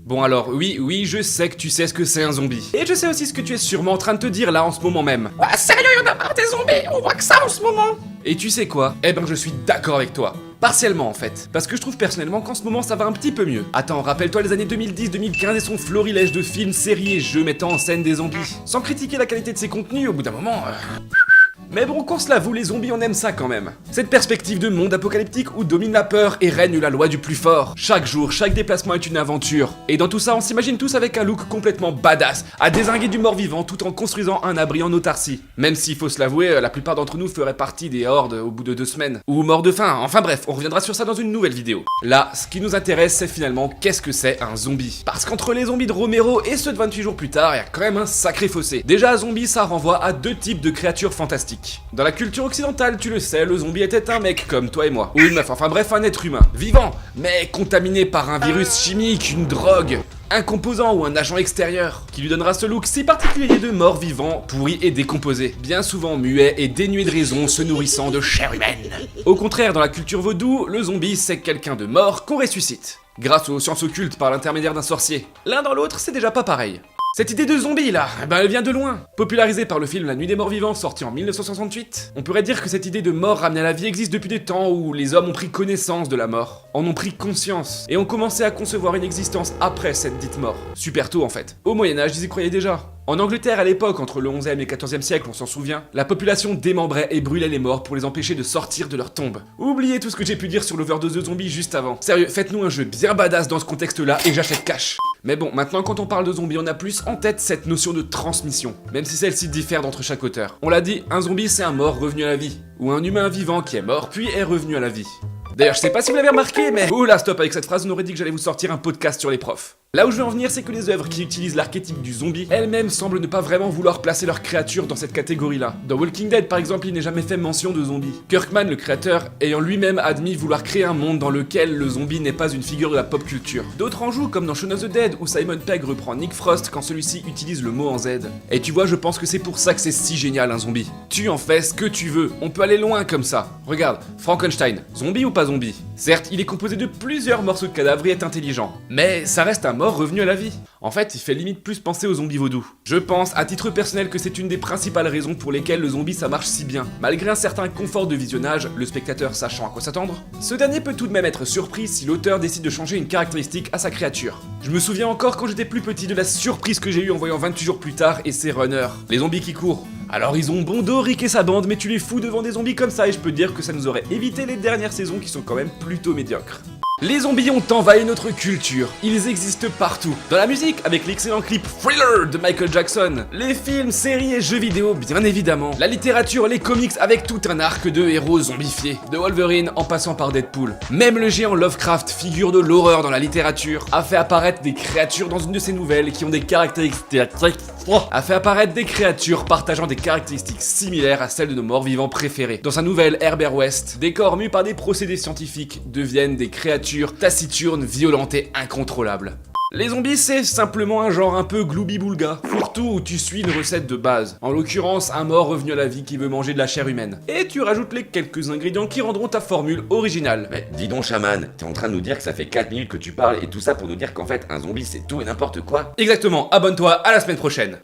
Bon alors, oui, je sais que tu sais ce que c'est un zombie. Et je sais aussi ce que tu es sûrement en train de te dire là en ce moment même. Bah sérieux, y'en a marre des zombies, on voit que ça en ce moment. Et tu sais quoi? Eh ben je suis d'accord avec toi. Partiellement en fait, parce que je trouve personnellement qu'en ce moment ça va un petit peu mieux. Attends, rappelle-toi les années 2010-2015 et son florilège de films, séries et jeux mettant en scène des zombies. Sans critiquer la qualité de ses contenus, au bout d'un moment... Mais bon, qu'on se l'avoue, les zombies on aime ça quand même. Cette perspective de monde apocalyptique où domine la peur et règne la loi du plus fort. Chaque jour, chaque déplacement est une aventure. Et dans tout ça, on s'imagine tous avec un look complètement badass, à dézinguer du mort-vivant tout en construisant un abri en autarcie. Même s'il faut se l'avouer, la plupart d'entre nous feraient partie des hordes au bout de 2 semaines. Ou morts de faim, enfin bref, on reviendra sur ça dans une nouvelle vidéo. Là, ce qui nous intéresse, c'est finalement qu'est-ce que c'est un zombie. Parce qu'entre les zombies de Romero et ceux de 28 jours plus tard, il y a quand même un sacré fossé. Déjà, zombie, ça renvoie à 2 types de créatures fantastiques. Dans la culture occidentale, tu le sais, le zombie était un mec comme toi et moi. Ou une meuf, enfin bref, un être humain, vivant, mais contaminé par un virus chimique, une drogue, un composant ou un agent extérieur, qui lui donnera ce look si particulier de mort vivant, pourri et décomposé, bien souvent muet et dénué de raison, se nourrissant de chair humaine. Au contraire, dans la culture vaudou, le zombie c'est quelqu'un de mort qu'on ressuscite, grâce aux sciences occultes par l'intermédiaire d'un sorcier. L'un dans l'autre, c'est déjà pas pareil. Cette idée de zombie là, elle vient de loin. Popularisée par le film La Nuit des Morts Vivants sorti en 1968, on pourrait dire que cette idée de mort ramenée à la vie existe depuis des temps où les hommes ont pris connaissance de la mort, en ont pris conscience, et ont commencé à concevoir une existence après cette dite mort. Super tôt en fait. Au Moyen-Âge, ils y croyaient déjà. En Angleterre à l'époque, entre le 11e et 14e siècle, on s'en souvient, la population démembrait et brûlait les morts pour les empêcher de sortir de leur tombe. Oubliez tout ce que j'ai pu dire sur l'overdose de zombies juste avant. Sérieux, faites-nous un jeu bien badass dans ce contexte-là et j'achète cash. Mais bon, maintenant quand on parle de zombies, on a plus en tête cette notion de transmission, même si celle-ci diffère d'entre chaque auteur. On l'a dit, un zombie c'est un mort revenu à la vie, ou un humain vivant qui est mort puis est revenu à la vie. D'ailleurs, je sais pas si vous l'avez remarqué, mais... Oula, stop, avec cette phrase, on aurait dit que j'allais vous sortir un podcast sur les profs. Là où je veux en venir, c'est que les œuvres qui utilisent l'archétype du zombie, elles-mêmes semblent ne pas vraiment vouloir placer leurs créatures dans cette catégorie-là. Dans Walking Dead, par exemple, il n'est jamais fait mention de zombies. Kirkman, le créateur, ayant lui-même admis vouloir créer un monde dans lequel le zombie n'est pas une figure de la pop culture. D'autres en jouent, comme dans Shaun of the Dead, où Simon Pegg reprend Nick Frost quand celui-ci utilise le mot en Z. Et tu vois, je pense que c'est pour ça que c'est si génial un zombie. Tu en fais ce que tu veux, on peut aller loin comme ça. Regarde, Frankenstein, zombie ou pas zombie? Certes, il est composé de plusieurs morceaux de cadavres et est intelligent, mais ça reste un mort revenu à la vie. En fait, il fait limite plus penser aux zombies vaudous. Je pense, à titre personnel, que c'est une des principales raisons pour lesquelles le zombie ça marche si bien. Malgré un certain confort de visionnage, le spectateur sachant à quoi s'attendre, ce dernier peut tout de même être surpris si l'auteur décide de changer une caractéristique à sa créature. Je me souviens encore quand j'étais plus petit de la surprise que j'ai eue en voyant 28 jours plus tard et ses runners, les zombies qui courent. Alors ils ont bon dos Rick et sa bande, mais tu les fous devant des zombies comme ça et je peux te dire que ça nous aurait évité les dernières saisons qui sont quand même plutôt médiocres. Les zombies ont envahi notre culture, ils existent partout. Dans la musique, avec l'excellent clip Thriller de Michael Jackson, les films, séries et jeux vidéo, bien évidemment. La littérature, les comics avec tout un arc de héros zombifiés, de Wolverine en passant par Deadpool. Même le géant Lovecraft, figure de l'horreur dans la littérature, a fait apparaître des créatures dans une de ses nouvelles qui ont des caractéristiques... a fait apparaître des créatures partageant des caractéristiques similaires à celles de nos morts vivants préférés. Dans sa nouvelle Herbert West, des corps mus par des procédés scientifiques deviennent des créatures taciturnes, violentes et incontrôlables. Les zombies, c'est simplement un genre un peu gloubi-boulga, fourre-tout où tu suis une recette de base. En l'occurrence, un mort revenu à la vie qui veut manger de la chair humaine. Et tu rajoutes les quelques ingrédients qui rendront ta formule originale. Mais dis donc, chaman, t'es en train de nous dire que ça fait 4 minutes que tu parles et tout ça pour nous dire qu'en fait, un zombie c'est tout et n'importe quoi? Exactement, abonne-toi, à la semaine prochaine.